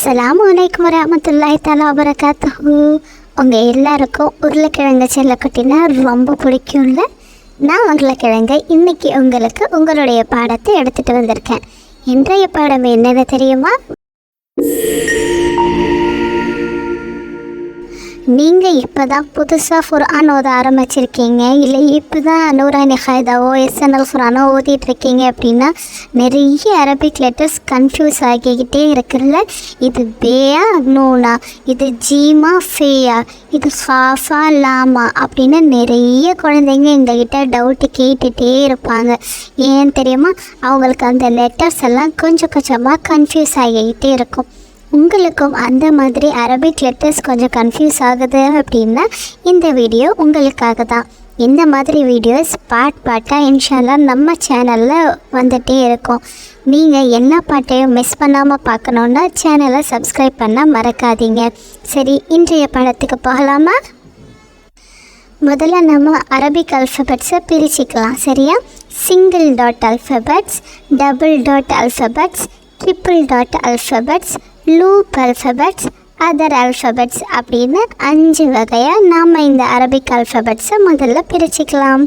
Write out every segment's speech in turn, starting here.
அஸ்ஸலாமு அலைக்கும் வரஹ்மத்துல்லாஹி தஆலா வபரகாத்துஹு. உங்கள் எல்லாருக்கும் உருளைக்கிழங்கு செல்லக்குட்டினா ரொம்ப பிடிக்கும்ல. நான் உருளைக்கிழங்கு இன்றைக்கி உங்களுக்கு உங்களுடைய பாடத்தை எடுத்துகிட்டு வந்திருக்கேன். இன்றைய பாடம் என்னென்னு தெரியுமா? நீங்கள் இப்போ தான் புதுசாக குர்ஆன் ஓத ஆரம்பிச்சிருக்கீங்க, இல்லை இப்போ தான் நூரானி ஹைதாவோ எஸ்என்எல் குர்ஆனோ ஓதிட்டுருக்கீங்க அப்படின்னா நிறைய அரபிக் லெட்டர்ஸ் கன்ஃபியூஸ் ஆகிக்கிட்டே இருக்குல்ல. இது பேயா நூனா, இது ஜீமா ஃபேயா, இது ஹாஃபா லாமா அப்படின்னு நிறைய குழந்தைங்க எங்ககிட்ட டவுட்டு கேட்டுகிட்டே இருப்பாங்க. ஏன் தெரியுமா? அவங்களுக்கு அந்த லெட்டர்ஸ் எல்லாம் கொஞ்சம் கொஞ்சமாக கன்ஃபியூஸ் ஆகிக்கிட்டே இருக்கும். உங்களுக்கும் அந்த மாதிரி அரபிக் லெட்டர்ஸ் கொஞ்சம் கன்ஃபியூஸ் ஆகுது அப்படின்னா இந்த வீடியோ உங்களுக்காக தான். இந்த மாதிரி வீடியோஸ் பாட்டாக இன்ஷால்லா நம்ம சேனலில் வந்துகிட்டே இருக்கும். நீங்கள் எல்லா பாட்டையும் மிஸ் பண்ணாமல் பார்க்கணுன்னா சேனலை சப்ஸ்கிரைப் பண்ண மறக்காதீங்க. சரி, இன்றைய படத்துக்கு போகலாமா? முதல்ல நம்ம அரபிக் அல்ஃபபெட்ஸை பிரிச்சுக்கலாம், சரியா? Single dot alphabets, double dot alphabets, triple dot alphabets, loop alphabets, other alphabets அப்படின்னு 5 வகையாக நாம் இந்த அரபிக் அல்ஃபபெட்ஸை முதல்ல பிரிச்சுக்கலாம்.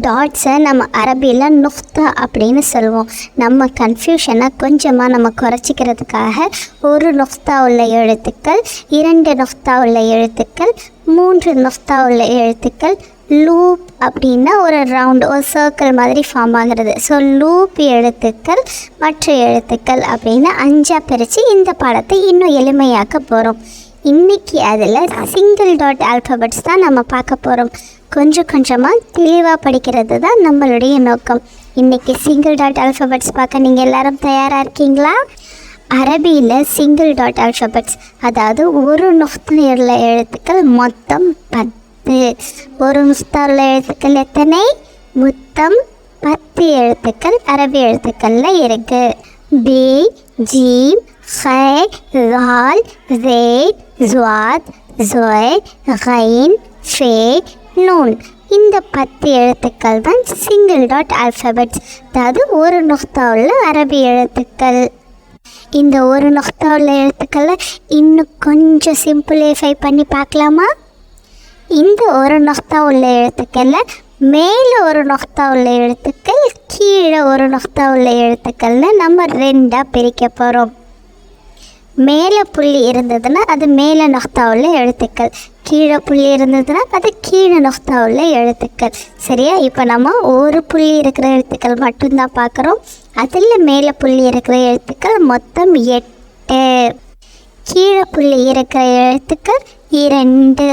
டாட்ஸை நம்ம அரபியில் நுக்தா அப்படின்னு சொல்லுவோம். நம்ம கன்ஃபியூஷனை கொஞ்சமாக நம்ம குறைச்சிக்கிறதுக்காக 1 நுக்தா உள்ள எழுத்துக்கள், 2 நுக்தா உள்ள எழுத்துக்கள், 3 நுக்தா உள்ள எழுத்துக்கள், லூப் அப்படின்னா ஒரு ரவுண்டு, ஒரு சர்க்கிள் மாதிரி ஃபார்ம் ஆகிறது. ஸோ லூப் எழுத்துக்கள், மற்ற எழுத்துக்கள் அப்படின்னு 5ஆக பிரித்து இந்த பாடத்தை இன்னும் எளிமையாக்க போகிறோம். இன்றைக்கி அதில் சிங்கிள் டாட் ஆல்ஃபபெட்ஸ் தான் நம்ம பார்க்க போகிறோம். கொஞ்சம் கொஞ்சமாக தெளிவாக படிக்கிறது தான் நம்மளுடைய நோக்கம். இன்றைக்கி சிங்கிள் டாட் ஆல்ஃபபெட்ஸ் பார்க்க நீங்கள் எல்லோரும் தயாராக இருக்கீங்களா? அரபியில் சிங்கிள் டாட் ஆல்ஃபபெட்ஸ், அதாவது 1 நுக்தா உள்ள எழுத்துக்கள் மொத்தம் 10. 1 நுக்தா உள்ள எழுத்துக்கள் எத்தனை? மொத்தம் 10 எழுத்துக்கள் அரபி எழுத்துக்களில் இருக்குது. பே, ஜீம், ஹை, ரால், ரே, ஜுவாத், ஜொய், கைன், ஃபே, நூன். இந்த 10 எழுத்துக்கள் தான் சிங்கிள் டாட் ஆல்ஃபபெட்ஸ், அதாவது 1 நுக்தா உள்ள அரபி எழுத்துக்கள். இந்த 1 நுக்தா உள்ள எழுத்துக்களை இன்னும் கொஞ்சம் சிம்பிளிஃபை பண்ணி பார்க்கலாமா? இந்த 1 நுக்தா உள்ள எழுத்துக்களில் மேலே 1 நுக்தா உள்ள எழுத்துக்கள், கீழே 1 நுக்தா உள்ள எழுத்துக்கள்னு நம்ம 2ஆக பிரிக்க போகிறோம். மேலே புள்ளி இருந்ததுன்னா அது மேலே நுக்தா உள்ள எழுத்துக்கள், கீழே புள்ளி இருந்ததுன்னா அது கீழே நுக்தா உள்ள எழுத்துக்கள், சரியா? இப்போ நம்ம ஒரு புள்ளி இருக்கிற எழுத்துக்கள் மட்டும்தான் பார்க்குறோம். அதில் மேலே புள்ளி இருக்கிற எழுத்துக்கள் மொத்தம் 8, கீழே புள்ளி இருக்கிற எழுத்துக்கள் 2,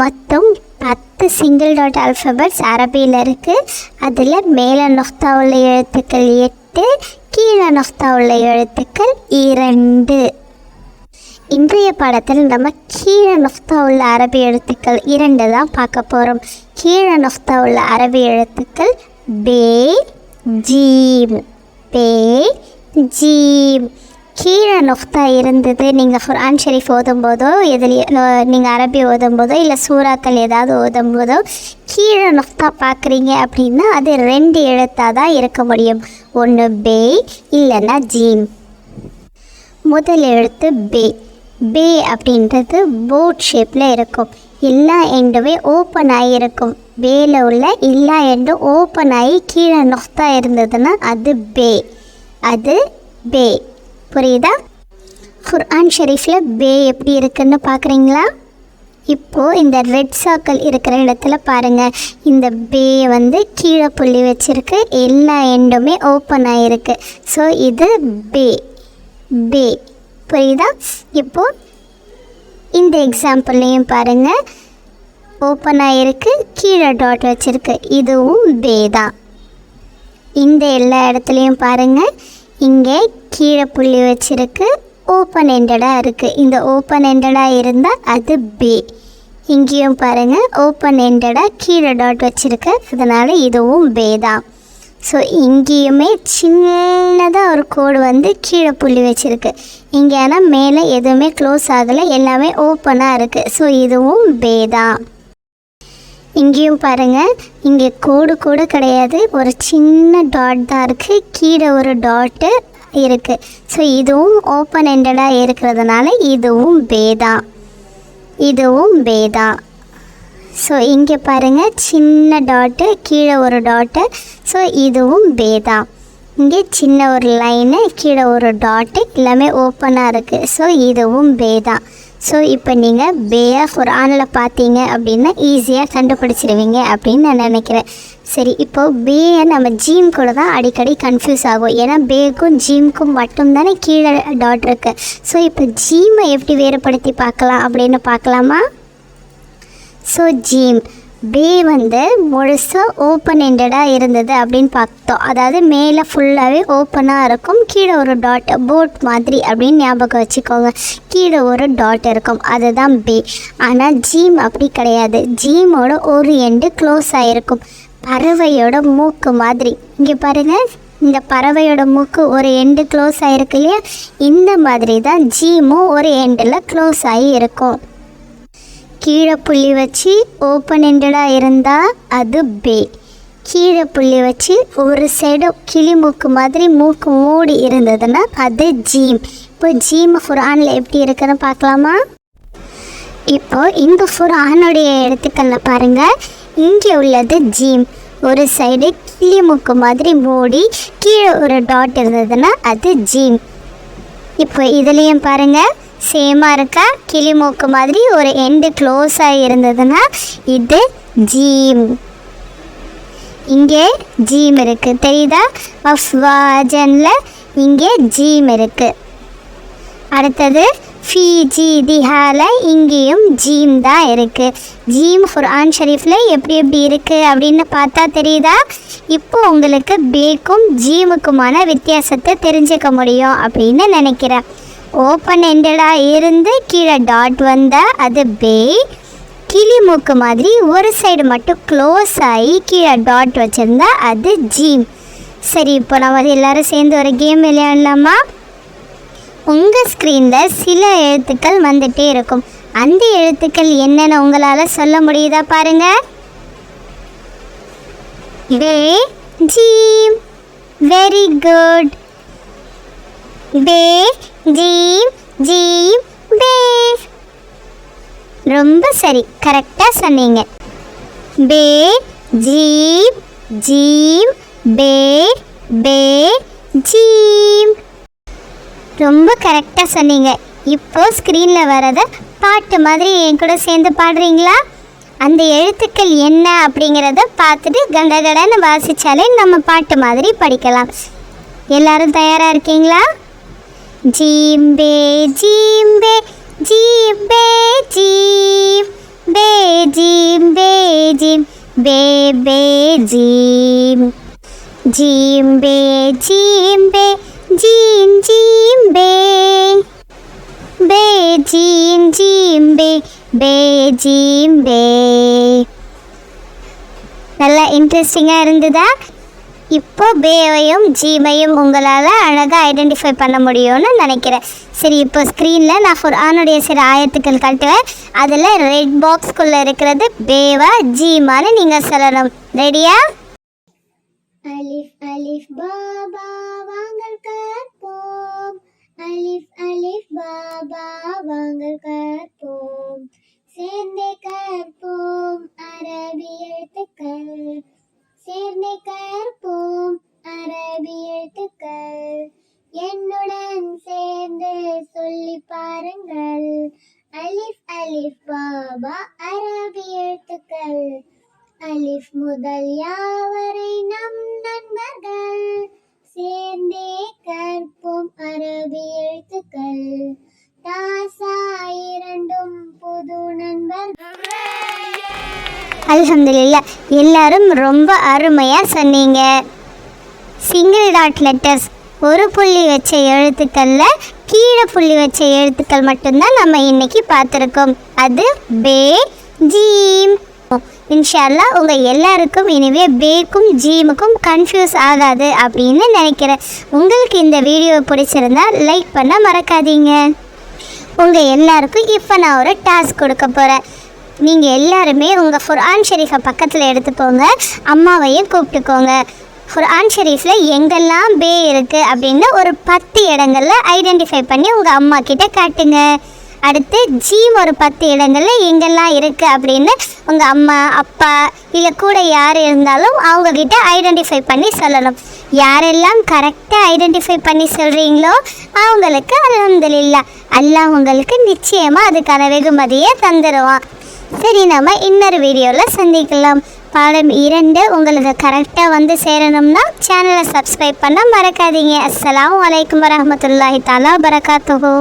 மொத்தம் 10 சிங்கிள் டாட் ஆல்ஃபபெட்ஸ் அரபியில் இருக்குது. அதில் மேலே நுக்தா உள்ள எழுத்துக்கள் 8, கீழே நுக்தா உள்ள எழுத்துக்கள் 2. இன்றைய பாடத்தில் நம்ம கீழே நுக்தா உள்ள அரபி எழுத்துக்கள் 2 தான் பார்க்க போகிறோம். கீழே நுக்தா உள்ள அரபி எழுத்துக்கள் பே, ஜீம், பே, ஜீம். கீழே நுக்தா இருந்தது நீங்கள் குர்ஆன் ஷரீஃப் ஓதும்போதோ எதுலேயே நீங்கள் அரபி ஓதும்போதோ இல்லை சூறாக்கள் ஏதாவது ஓதும்போதோ கீழே நுக்தா பார்க்குறீங்க அப்படின்னா அது 2 எழுத்தாக தான் இருக்க முடியும். ஒன்று பே இல்லைன்னா ஜீம். முதல் எழுத்து பே. பே அப்படின்றது போட் ஷேப்பில் இருக்கும். எல்லா எண்டுமே ஓப்பன் ஆகியிருக்கும். பேல உள்ள எல்லா எண்டும் ஓப்பன் ஆகி கீழே நுக்தா இருந்ததுன்னா அது பே, அது பே. புரியுதா? குர்ஆன் ஷரீஃபில் பே எப்படி இருக்குன்னு பார்க்குறீங்களா? இப்போது இந்த ரெட் சர்க்கிள் இருக்கிற இடத்துல பாருங்கள், இந்த பே கீழே புள்ளி வச்சுருக்கு, எல்லா எண்டுமே ஓப்பன் ஆகிருக்கு. ஸோ இது பே, பே. புரியுதா? இப்போது இந்த எக்ஸாம்பிள்லேயும் பாருங்கள், ஓப்பன் ஆகிருக்கு, கீழே டாட் வச்சுருக்கு, இதுவும் பே தான். இந்த எல்லா இடத்துலையும் பாருங்கள், இங்கே கீழே புள்ளி வச்சுருக்கு, ஓப்பன் எண்டடாக இருக்குது. இந்த ஓப்பன் எண்டடாக இருந்தால் அது பே. இங்கேயும் பாருங்கள், ஓப்பன் எண்டடாக கீழே டாட் வச்சுருக்கு, அதனால் இதுவும் பே தான். ஸோ இங்கேயுமே சின்னதாக ஒரு கோடு கீழே புள்ளி வச்சுருக்கு. இங்கே ஆனால் மேலே எதுவுமே க்ளோஸ் ஆகலை, எல்லாமே ஓப்பனாக இருக்குது. ஸோ இதுவும் பே தான். இங்கேயும் பாருங்கள், இங்கே கோடு கூட கிடையாது, ஒரு சின்ன டாட் தான் இருக்குது, கீழே ஒரு டாட்டு, இருக்குது. ஸோ இதுவும் ஓப்பன் எண்டடாக இருக்கிறதுனால இதுவும் பே தான், இதுவும் பே தான். ஸோ இங்கே பாருங்கள், சின்ன டாட்டு, கீழே ஒரு டாட்டு. ஸோ இதுவும் பே தான். இங்கே சின்ன ஒரு லைனு, கீழே ஒரு டாட்டு, எல்லாமே ஓப்பனாக இருக்குது. ஸோ இதுவும் பே தான். ஸோ இப்போ நீங்கள் பேயை குர்ஆனில் பார்த்தீங்க அப்படின்னா ஈஸியாக கண்டுபிடிச்சிடுவீங்க அப்படின்னு நான் நினைக்கிறேன். சரி, இப்போது பேயை நம்ம ஜீம் கூட தான் அடிக்கடி கன்ஃபியூஸ் ஆகும். ஏன்னா பேக்கும் ஜீமுக்கும் மட்டும்தானே கீழே டாட் இருக்குது. ஸோ இப்போ ஜீமை எப்படி வேறுபடுத்தி பார்க்கலாம் அப்படின்னு பார்க்கலாமா? ஸோ ஜீம் பே முழுசாக ஓப்பன் எண்டடாக இருந்தது அப்படின்னு பார்த்தோம். அதாவது மேலே ஃபுல்லாகவே ஓப்பனாக இருக்கும், கீழே ஒரு டாட், போட் மாதிரி அப்படின்னு ஞாபகம் வச்சுக்கோங்க. கீழே ஒரு டாட் இருக்கும், அதுதான் பே. ஆனால் ஜீம் அப்படி கிடையாது. ஜீமோட ஒரு எண்டு க்ளோஸ் ஆகிருக்கும், பறவையோட மூக்கு மாதிரி. இங்கே பாருங்கள், இந்த பறவையோட மூக்கு ஒரு எண்டு க்ளோஸ் ஆகிருக்கு இல்லையா? இந்த மாதிரி தான் ஜீமும் ஒரு எண்டில் க்ளோஸ் ஆகி இருக்கும். கீழே புள்ளி வச்சு ஓப்பன் எண்டடாக இருந்தால் அது பே. கீழே புள்ளி வச்சு ஒரு சைடு கிளி மூக்கு மாதிரி மூக்கு மூடி இருந்ததுன்னா அது ஜீம். இப்போ ஜீம் குர்ஆனில் எப்படி இருக்குன்னு பார்க்கலாமா? இப்போ இந்த குர்ஆனுடைய எழுத்துக்களில் பாருங்கள், இங்கே உள்ளது ஜீம். ஒரு சைடு கிளி மூக்கு மாதிரி மூடி கீழே ஒரு டாட் இருந்ததுன்னா அது ஜீம். இப்போ இதுலேயும் பாருங்கள், சேமாக இருக்கா? கிளி மூக்கு மாதிரி ஒரு எண்டு க்ளோஸ் ஆகி இருந்ததுன்னா இது ஜீம். இங்கே ஜீம் இருக்குது, தெரியுதா? அஃப்வாஜனில் இங்கே ஜீம் இருக்குது. அடுத்தது ஃபீஜி திஹால இங்கேயும் ஜீம் தான் இருக்குது. ஜீம் குர்ஆன் ஷரீஃபில் எப்படி எப்படி இருக்குது அப்படின்னு பார்த்தா தெரியுதா? இப்போ உங்களுக்கு பேக்கும் ஜீமுக்குமான வித்தியாசத்தை தெரிஞ்சுக்க முடியும் அப்படின்னு நினைக்கிறேன். ஓப்பன் எண்டடாக இருந்து கீழே டாட் வந்தால் அது பே. கிளி மூக்கு மாதிரி ஒரு சைடு மட்டும் க்ளோஸ் ஆகி கீழே டாட் வச்சுருந்தா அது ஜீம். சரி, இப்போ நம்ம எல்லோரும் சேர்ந்து ஒரு கேம் விளையாடலாமா? உங்கள் ஸ்க்ரீனில் சில எழுத்துக்கள் வந்துகிட்டே இருக்கும். அந்த எழுத்துக்கள் என்னென்னு உங்களால் சொல்ல முடியுதா பாருங்கள். பே, ஜீம். Very good. பே, ஜீம், ஜீம், பே. ரொம்ப சரி, கரெக்டாக சொன்னீங்க. பே, ஜீம், ஜீம், பே, பே, ஜீம். ரொம்ப கரெக்டாக சொன்னீங்க. இப்போ ஸ்க்ரீனில் வரதை பாட்டு மாதிரி என் கூட சேர்ந்து பாடுறீங்களா? அந்த எழுத்துக்கள் என்ன அப்படிங்கிறத பார்த்துட்டு கண்டகடன்னு வாசித்தாலே நம்ம பாட்டு மாதிரி படிக்கலாம். எல்லாரும் தயாராக இருக்கீங்களா? ஜீம் பே, ஜீம் பே, ஜீம் பே, ஜீம் பே, ஜீம் பே, ஜீம் பே, பே, ஜீம். ஜீம் பே, ஜீம் பே, ஜீம், ஜீம் பே, பே, ஜீம், ஜீம் பே, பே, ஜீம் பே. நல்லா இன்ட்ரெஸ்டிங்காக இருந்ததா? இப்போ பேவையும் ஜீமையும் உங்களால் அழகாக ஐடென்டிஃபை பண்ண முடியும்னு நினைக்கிறேன். சரி, இப்போ ஸ்க்ரீனில் நான் குர்ஆனுடைய சில ஆயத்துக்கள் காட்டுவேன். அதில் ரெட் பாக்ஸ்குள்ளே இருக்கிறது பேவா ஜீமான்னு நீங்கள் சொல்லணும். ரெடியா? அலிஃப் அலிஃப் பாபா வாங்கள் கற்போம், அலிஃப் அலிஃப் பாபா வாங்கள் கற்போம், சேர்ந்தே கற்போம் அரபி எழுத்துக்கள், சேர்ந்தே கற்போம் அரபி எழுத்துக்கள், என்னுடன் சேர்ந்து சொல்லி பாருங்கள். அலிஃப் அலிஃப் பாபா அரபி எழுத்துக்கள், அலிஃப் முதல் யாவரை நம் நண்பர்கள், சேர்ந்தே கற்போம் அரபி எழுத்துக்கள், தாசா இரண்டும் புது நண்பர்கள். அல்ஹம்துலில்லாஹ், எல்லாரும் ரொம்ப அருமையாக சொன்னீங்க. சிங்கிள் டாட் லெட்டர்ஸ், ஒரு புள்ளி வச்ச எழுத்துக்களில் கீழே புள்ளி வச்ச எழுத்துக்கள் மட்டும்தான் நம்ம இன்னைக்கு பார்த்துருக்கோம். அது பே, ஜீம். இன்ஷா அல்லாஹ் உங்கள் எல்லாருக்கும் இனிவே பேக்கும் ஜீமுக்கும் கன்ஃபியூஸ் ஆகாது அப்படின்னு நினைக்கிறேன். உங்களுக்கு இந்த வீடியோ பிடிச்சிருந்தா லைக் பண்ண மறக்காதீங்க. உங்கள் எல்லாருக்கும் இப்போ நான் ஒரு டாஸ்க் கொடுக்க போகிறேன். நீங்கள் எல்லாருமே உங்கள் குர்ஆன் ஷரீஃபை பக்கத்தில் எடுத்துக்கோங்க, அம்மாவையும் கூப்பிட்டுக்கோங்க. குர்ஆன் ஷரீஃபில் எங்கெல்லாம் பே இருக்குது அப்படின்னு ஒரு 10 இடங்களில் ஐடென்டிஃபை பண்ணி உங்கள் அம்மா கிட்ட காட்டுங்க. அடுத்து ஜீம் ஒரு 10 இடங்களில் எங்கெல்லாம் இருக்குது அப்படின்னு உங்கள் அம்மா அப்பா இல்லை கூட யார் இருந்தாலும் அவங்கக்கிட்ட ஐடென்டிஃபை பண்ணி சொல்லணும். யாரெல்லாம் கரெக்டாக ஐடென்டிஃபை பண்ணி சொல்கிறீங்களோ அவங்களுக்கு அல்ஹம்துலில்லாஹ், அல்லாஹ் உங்களுக்கு நிச்சயமாக அதுக்கான வெகுமதியை தந்துடுவான். சரி, நம்ம இன்னொரு வீடியோவில் சந்திக்கலாம். பாடம் 2 உங்களுக்கு கரெக்டாக வந்து சேரணும்னா சேனலை சப்ஸ்கிரைப் பண்ண மறக்காதீங்க. அஸ்ஸலாமு அலைக்கும் வரஹ்மத்துல்லாஹி தஆலா வபரகாத்துஹு.